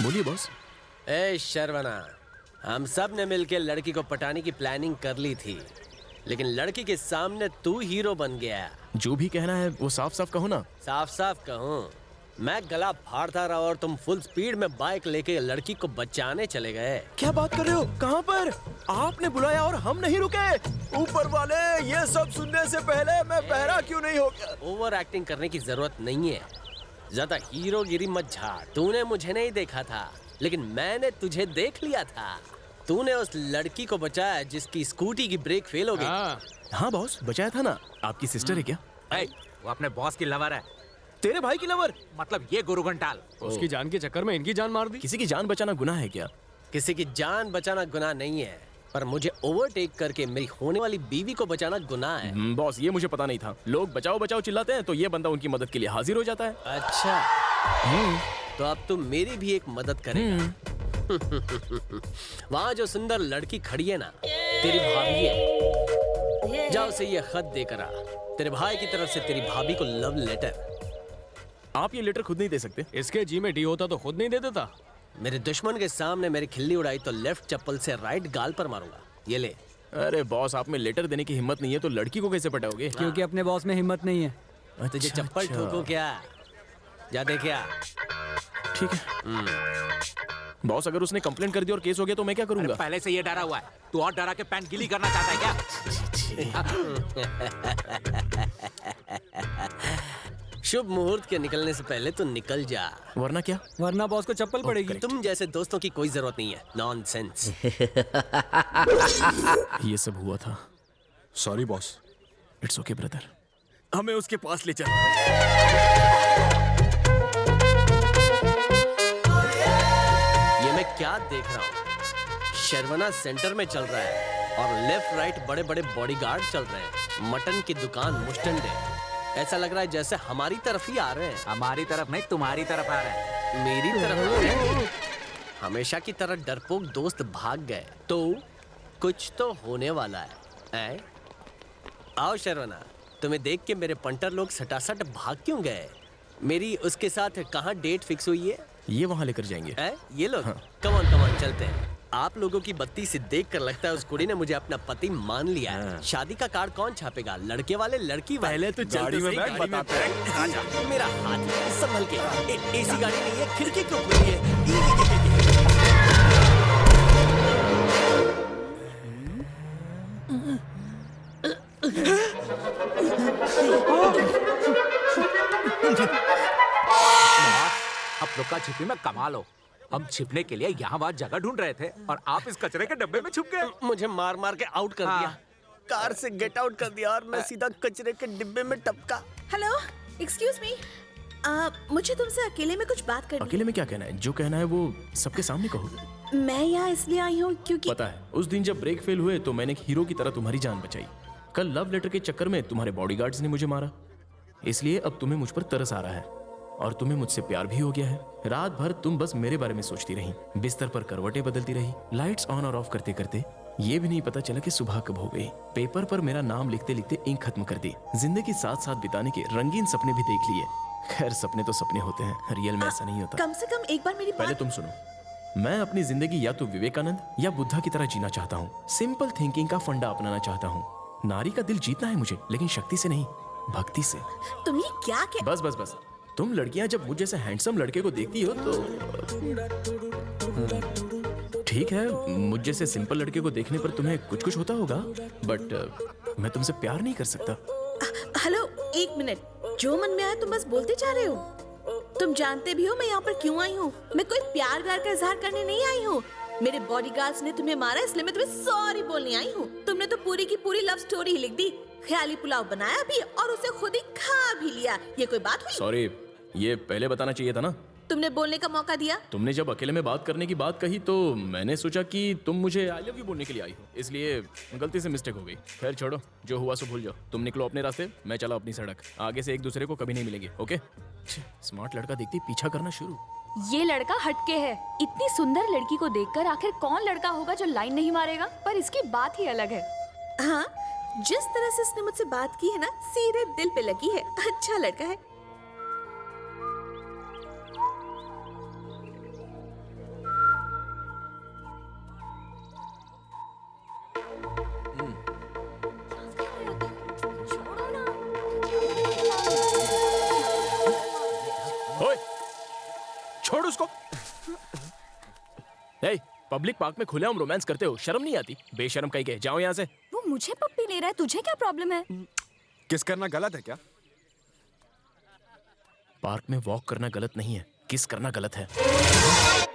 बोलिए बॉस। ए शर्वना, हम सब ने मिलकर लड़की को पटाने की प्लानिंग कर ली थी, लेकिन लड़की के सामने तू हीरो बन गया। जो भी कहना है वो साफ साफ कहो ना। साफ साफ कहूँ, मैं गला फाड़ता रहा और तुम फुल स्पीड में बाइक लेके लड़की को बचाने चले गए। क्या बात कर रहे हो? कहाँ पर? आपने बुलाया और हम नहीं रुके। ऊपर वाले, ये सब सुनने से पहले मैं बहरा क्यों नहीं हो गया? ओवर एक्टिंग करने की जरूरत नहीं है, ज्यादा हीरोगिरी मत झाड़। तूने मुझे नहीं देखा था, लेकिन मैंने तुझे देख लिया था। तूने उस लड़की को बचाया जिसकी स्कूटी की ब्रेक फेल हो गई। हाँ बॉस, बचाया था ना। आपकी सिस्टर है क्या? वो अपने बॉस की लवर है। तेरे भाई की लवर? मतलब ये गुरु घंटाल। उसकी जान के चक्कर में इनकी जान मार दी। किसी की जान बचाना गुनाह है क्या? किसी की जान बचाना गुनाह नहीं है, पर मुझे ओवरटेक करके मेरी होने वाली बीवी को बचाना गुनाह है। बॉस, ये मुझे पता नहीं था। लोग बचाओ बचाओ चिल्लाते हैं तो ये बंदा उनकी मदद के लिए हाजिर हो जाता है। अच्छा, तो अब तुम मेरी भी एक मदद करेगा। वहाँ जो सुंदर लड़की खड़ी है ना, तेरी भाभी है। जाओ उसे ये खत देकर आ, तेरे भाई की तरफ से तेरी भाभी को लव लेटर। आप ये लेटर खुद नहीं दे सकते? इसके जी में डी होता तो खुद नहीं दे देता। मेरे दुश्मन के सामने मेरी खिल्ली उड़ाई तो लेफ्ट चप्पल से राइट गाल पर मारूंगा। ये ले। अरे बॉस, आप में लेटर देने की हिम्मत नहीं है तो लड़की को कैसे पटाओगे? क्योंकि अपने बॉस में हिम्मत नहीं है। तुझे चप्पल ठोको क्या? जा दे क्या? ठीक है बॉस, अगर उसने कंप्लेंट कर दी और केस हो गया तो मैं क्या करूंगा? पहले से ये डरा हुआ है, तू और डरा के पैंट गीली करना चाहता है क्या? शुभ मुहूर्त के निकलने से पहले तू निकल जा, वरना क्या? वरना बॉस को चप्पल पड़ेगी। तुम जैसे दोस्तों की कोई जरूरत नहीं है। नॉनसेंस। ये सब हुआ था। Sorry boss. It's okay brother, हमें उसके पास ले चल। ये मैं क्या देख रहा हूँ? शर्वना सेंटर में चल रहा है और लेफ्ट राइट बड़े बड़े बॉडीगार्ड चल रहे हैं। मटन की दुकान मुस्टंडे। ऐसा लग रहा है जैसे हमारी तरफ ही आ रहे हैं। हमारी तरफ नहीं, तुम्हारी तरफ आ रहा है। मेरी तरफ आ रहे हैं। हमेशा की तरह डरपोक दोस्त भाग गए तो कुछ तो होने वाला है। आओ शर्वना, तुम्हें देख के मेरे पंटर लोग सटासट भाग क्यों गए? मेरी उसके साथ कहाँ डेट फिक्स हुई है? ये वहाँ लेकर जाएंगे। ये लोग? कमान चलते हैं। आप लोगों की बत्ती से देखकर लगता है उस कुड़ी ने मुझे अपना पति मान लिया है। शादी का कार्ड कौन छापेगा? लड़के वाले, लड़की वाले? पहले तो गाड़ी में बैठ, बताते हैं। मेरा हाथ संभल के। एसी गाड़ी नहीं है, खिड़की क्यों खुली है? अब लुका छिपी में कमाल हो। हम छिपने के लिए यहाँ वहाँ जगह ढूंढ रहे थे और आप इस कचरे के डब्बे में छुप गए। मुझे मार मार के आउट कर दिया, कार से गेट आउट कर दिया और मैं सीधा कचरे के डिब्बे में टपका। हेलो, एक्सक्यूज मी, मुझे तुमसे अकेले में कुछ बात करनी। अकेले में क्या कहना है? जो कहना है वो सबके सामने कहो। मैं यहाँ इसलिए आई हूँ क्योंकि पता है, उस दिन जब ब्रेक फेल हुए तो मैंने एक हीरो की तरह तुम्हारी जान बचाई। कल लव लेटर के चक्कर में तुम्हारे बॉडीगार्ड्स ने मुझे मारा, इसलिए अब तुम्हें मुझ पर तरस आ रहा है और तुम्हें मुझसे प्यार भी हो गया है। रात भर तुम बस मेरे बारे में सोचती रही, बिस्तर पर करवटें बदलती रही, लाइट्स ऑन और ऑफ करते करते ये भी नहीं पता चला कि सुबह कब हो गई। पेपर पर मेरा नाम लिखते लिखते इंक खत्म कर दी। जिंदगी साथ साथ बिताने के रंगीन सपने भी देख लिए। खैर, सपने तो सपने होते हैं, रियल में ऐसा नहीं होता। कम से कम एक बार मेरी पहले तुम सुनो। मैं अपनी जिंदगी या तो विवेकानंद या बुद्धा की तरह जीना चाहता हूँ। सिंपल थिंकिंग का फंडा अपनाना चाहता हूँ। नारी का दिल जीतना है मुझे, लेकिन शक्ति से नहीं, भक्ति से। तुम ये क्या बस बस बस। तुम लड़कियां जब मुझ जैसे हैंडसम लड़के को देखती हो तो ठीक है, मुझ जैसे सिंपल लड़के को देखने पर तुम्हें कुछ कुछ होता होगा, बट मैं तुमसे प्यार नहीं कर सकता। हेलो, एक मिनट, जो मन में आया तुम बस बोलते जा रहे हो। तुम जानते भी हो मैं यहाँ पर क्यों आई हूँ। मैं कोई प्यार व्यार का इजहार करने नहीं आई हूँ। मेरे बॉडीगार्ड्स ने तुम्हें मारा, इसलिए मैं तुम्हें सॉरी बोलने आई हूँ। तुमने तो पूरी की पूरी लव स्टोरी ही लिख दी। ख्याली पुलाव बनाया भी और उसे खुद ही खा भी लिया। ये कोई बात हुई? सॉरी, ये पहले बताना चाहिए था ना। तुमने बोलने का मौका दिया। तुमने जब अकेले में बात करने की बात कही तो मैंने सोचा कि तुम मुझे आई लव यू बोलने के लिए आई हो, इसलिए गलती से मिस्टेक हो गई। खैर छोड़ो, जो हुआ सो भूल जाओ। तुम निकलो अपने रास्ते, मैं चला अपनी सड़क। आगे से एक दूसरे को कभी नहीं मिलेंगे, ओके? स्मार्ट लड़का देखती पीछा करना शुरू। ये लड़का हटके है। इतनी सुंदर लड़की को देखकर आखिर कौन लड़का होगा जो लाइन नहीं मारेगा? पर इसकी बात ही अलग है। हाँ, जिस तरह से इसने मुझसे बात की है ना, सीधे दिल पे लगी है। अच्छा लड़का है। उसको। ए, पब्लिक पार्क में खुलेआम रोमांस करते हो, शर्म नहीं आती? बेशर्म कहीं के, जाओ यहाँ से। वो मुझे पप्पी ले रहा है, तुझे क्या प्रॉब्लम है? किस करना गलत है क्या? पार्क में वॉक करना गलत नहीं है, किस करना गलत है।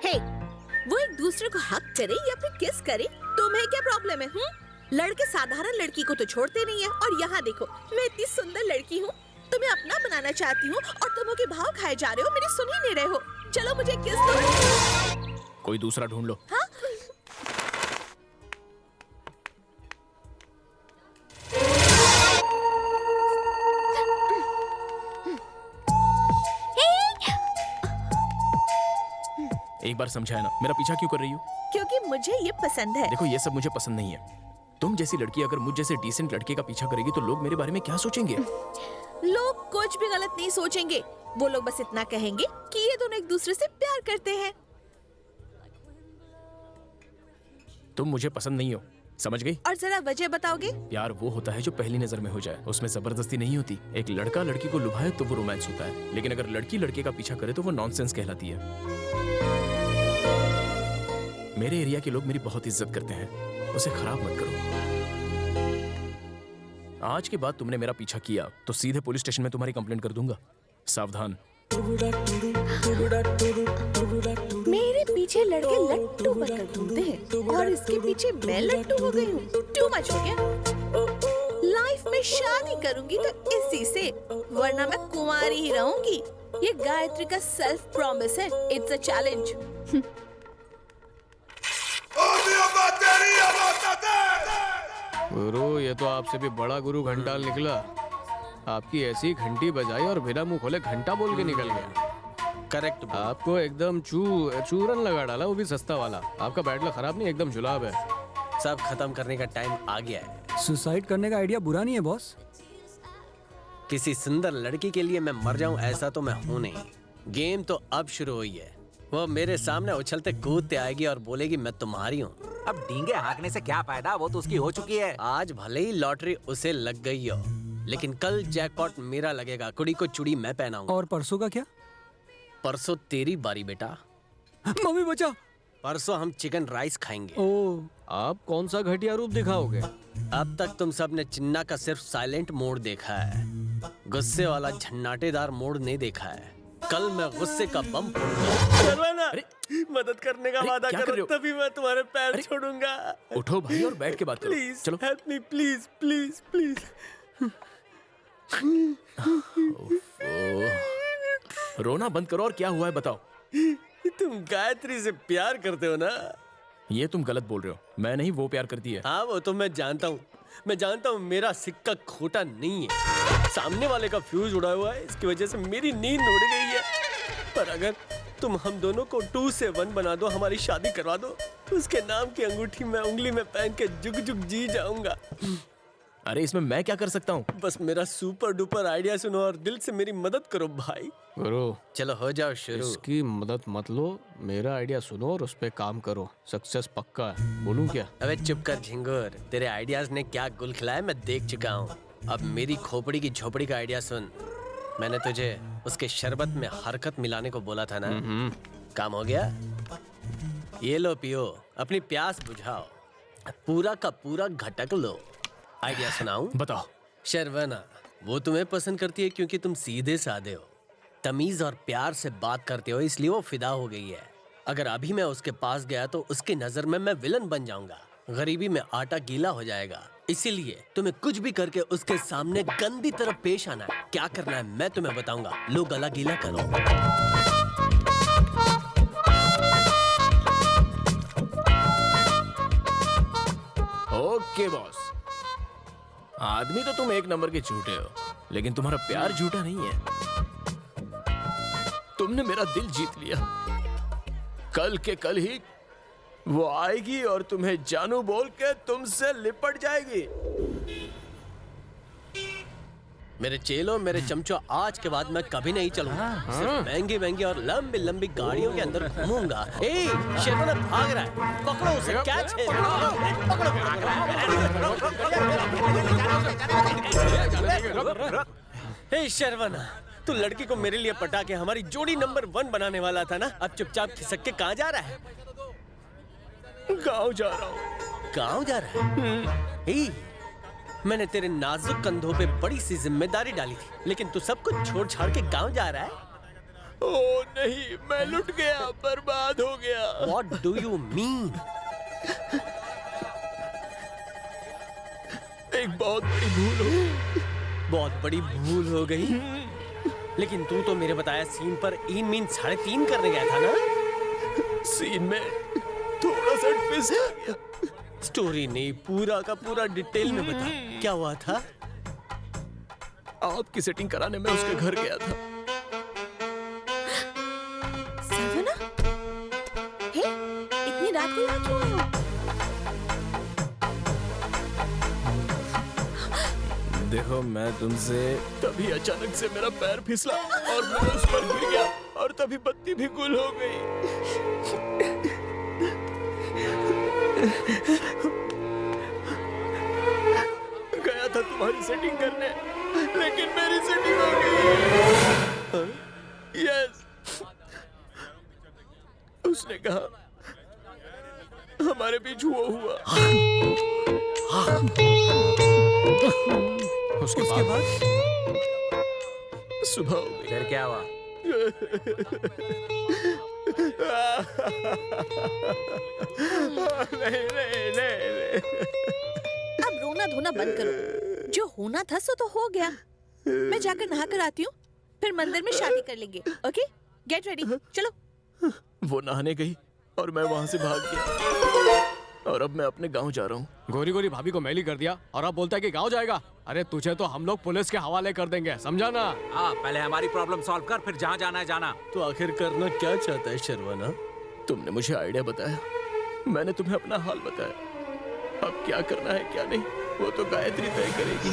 हे, वो एक दूसरे को हक करे या फिर किस करे, तुम्हें क्या प्रॉब्लम है? लड़के साधारण लड़की को तो छोड़ते नहीं है, और यहाँ देखो, मैं इतनी सुंदर लड़की हूँ, तुम्हें अपना बनाना चाहती हूँ, और तुम के भाव खाए जा रहे हो, मेरी सुन ही नहीं रहे हो। चलो मुझे किस दो। कोई दूसरा ढूंढ लो। हाँ? एक बार समझाया ना, मेरा पीछा क्यों कर रही हो? क्योंकि मुझे ये पसंद है। देखो, ये सब मुझे पसंद नहीं है। तुम जैसी लड़की अगर मुझ जैसे डिसेंट लड़के का पीछा करेगी तो लोग मेरे बारे में क्या सोचेंगे? लोग कुछ भी गलत नहीं सोचेंगे, वो लोग बस इतना कहेंगे कि ये दोनों एक दूसरे से प्यार करते हैं। तुम मुझे पसंद नहीं हो, समझ गई? और जरा वजह बताओगे? प्यार वो होता है जो पहली नजर में हो जाए, उसमें जबरदस्ती नहीं होती। एक लड़का लड़की को लुभाए तो वो रोमांस होता है, लेकिन अगर लड़की लड़के का पीछा करे तो वो नॉनसेंस कहलाती है। मेरे एरिया के लोग मेरी बहुत इज्जत करते हैं, उसे खराब मत करो। आज के बाद तुमने मेरा पीछा किया तो सीधे पुलिस स्टेशन में तुम्हारी कंप्लेंट कर दूंगा, सावधान। मेरे पीछे लड़के लट्टू बनकर घूमते हैं, और इसके पीछे मैं लट्टू हो गई हूँ। टू मच हो गया। लाइफ में शादी करूंगी तो इसी से, वरना मैं कुंवारी ही रहूंगी। ये गायत्री का सेल्फ प्रॉमिस है, इट्स अ चैलेंज। गुरु, ये तो आपसे भी बड़ा गुरु घंटाल निकला। आपकी ऐसी घंटी बजाई और बिना मुंह खोले घंटा बोल के निकल गया। करेक्ट। आपको एकदम चूरन लगा डाला, वो भी सस्ता वाला। आपका बैड लक खराब नहीं, एकदम जुलाब है। सब खत्म करने का टाइम आ गया है। सुसाइड करने का आइडिया बुरा नहीं है बॉस। किसी सुंदर लड़की के लिए मैं मर जाऊं ऐसा तो मैं हूं नहीं। गेम तो अब शुरू हुई है। वो मेरे सामने उछलते कूदते आएगी और बोलेगी मैं तुम्हारी हूँ। अब डींगे हाँकने से क्या फायदा, वो तो उसकी हो चुकी है। आज भले ही लॉटरी उसे लग गई हो, लेकिन कल जैकपॉट मेरा लगेगा। कुड़ी को चूड़ी मैं पहनाऊंगा। और परसों का क्या? परसों तेरी बारी बेटा। मम्मी बचा। परसों हम चिकन राइस खाएंगे। ओ, आप कौन सा घटिया रूप दिखाओगे? अब तक तुम सब ने चिन्ना का सिर्फ साइलेंट मोड देखा है, गुस्से वाला झन्नाटेदार मोड नहीं देखा है। कल मैं गुस्से का बम फोड़ूंगा। मदद करने का वादा क्या कर रहे करो, हो? तभी मैं तुम्हारे पैर छोड़ूंगा। उठो भाई और बैठ के बात करो। प्लीज चलो। Help me, please please please. रोना बंद करो और क्या हुआ है बताओ। तुम गायत्री से प्यार करते हो ना? ये तुम गलत बोल रहे हो, मैं नहीं, वो प्यार करती है। हाँ वो तो मैं जानता हूँ। मैं जानता हूँ मेरा सिक्का खोटा नहीं है। सामने वाले का फ्यूज उड़ा हुआ है, इसकी वजह से मेरी नींद उड़ गई है। पर अगर तुम हम दोनों को 2 से 1 बना दो, हमारी शादी करवा दो, तो उसके नाम की अंगूठी मैं उंगली में पहन के जुग जुग जी जाऊंगा। अरे इसमें मैं क्या कर सकता हूँ? बस मेरा सुपर डुपर आइडिया सुनो और दिल से मेरी मदद करो भाई। गुरु, चलो हो जाओ शुरू। इसकी मदद मत लो, मेरा आइडिया सुनो और उस पे काम करो। सक्सेस पक्का है। बोलूं क्या? अबे चुप कर झिंगुर, तेरे आइडियाज ने क्या गुल खिलाया मैं देख चुका हूँ। अब मेरी खोपड़ी की झोपड़ी का आइडिया सुन। मैंने तुझे उसके शरबत में हरकत मिलाने को बोला था ना, काम हो गया। ये लो पियो, अपनी प्यास बुझाओ, पूरा का पूरा घटक लो। आइडिया सुनाऊं? बताओ। शर्वना, वो तुम्हें पसंद करती है क्योंकि तुम सीधे साधे हो, तमीज और प्यार से बात करते हो, इसलिए वो फिदा हो गई है। अगर अभी मैं उसके पास गया तो उसकी नजर में मैं विलन बन जाऊंगा, गरीबी में आटा गीला हो जाएगा। इसीलिए तुम्हें कुछ भी करके उसके सामने गंदी तरह पेश आना है। क्या करना है मैं तुम्हें बताऊंगा। लो गला गीला करो। ओके बॉस, आदमी तो तुम एक नंबर के झूठे हो, लेकिन तुम्हारा प्यार झूठा नहीं है। तुमने मेरा दिल जीत लिया। कल के कल ही वो आएगी और तुम्हें जानू बोल के तुमसे लिपट जाएगी। मेरे चेलों, मेरे चमचों, आज के बाद मैं कभी नहीं चलूंगा। सिर्फ महंगी महंगी और लंबी लंबी गाड़ियों के अंदर घूमूंगा। ए, शर्वना भाग रहा है, पकड़ो उसे, कैच है। हे शर्वना, तू लड़की को मेरे लिए पटा के हमारी जोड़ी नंबर 1 बनाने वाला था ना। अब चुपचाप खिसक के कहाँ जा रहा है? गाँव जा रहा हूँ। गाँव जा रहा है? हे, मैंने तेरे नाजुक कंधों पे बड़ी सी जिम्मेदारी डाली थी, लेकिन तू सब कुछ छोड़ छाड़ के गाँव जा रहा है? ओ नहीं, मैं लुट गया, बर्बाद हो गया। What do you mean? एक बहुत बड़ी भूल हो गई। बहुत बड़ी भूल हो गई। लेकिन तू तो मेरे बताया सीन पर इन मीन 3.5 करने गया था ना? सीन में थोड़ा सा ट्विस्ट आ गया। स्टोरी नहीं, पूरा का पूरा डिटेल में बता, क्या हुआ था? आपकी सेटिंग कराने में उसके घर गया था। सरवना? हे, इतनी रात को यहाँ क्यों आए हो? देखो, मैं तुमसे तभी अचानक से मेरा पैर फिसला और मैं उस पर गिर गया और तभी बत्ती भी गुल हो गई। गया था तुम्हारी सेटिंग करने, लेकिन मेरी सेटिंग हो गई। यस, उसने कहा हमारे बीच हुआ। उसके बाद सुबह हो गई। फिर क्या हुआ? नहीं। अब रोना धोना बंद करो। जो होना था सो तो हो गया। मैं जाकर नहा कर आती हूँ, फिर मंदिर में शादी कर लेंगे। ओके, गेट रेडी, चलो। वो नहाने गई और मैं वहां से भाग गया और अब मैं अपने गांव जा रहा हूँ। गोरी गोरी भाभी को मैली कर दिया और अब बोलता है कि गांव जाएगा। अरे तुझे तो हम लोग पुलिस के हवाले कर देंगे, समझा ना? हाँ, पहले हमारी प्रॉब्लम सॉल्व कर, फिर जहाँ जाना है जाना। तो आखिर करना क्या चाहता है शर्वना? तुमने मुझे आइडिया बताया, मैंने तुम्हें अपना हाल बताया। अब क्या करना है क्या नहीं, वो तो गायत्री तय करेगी।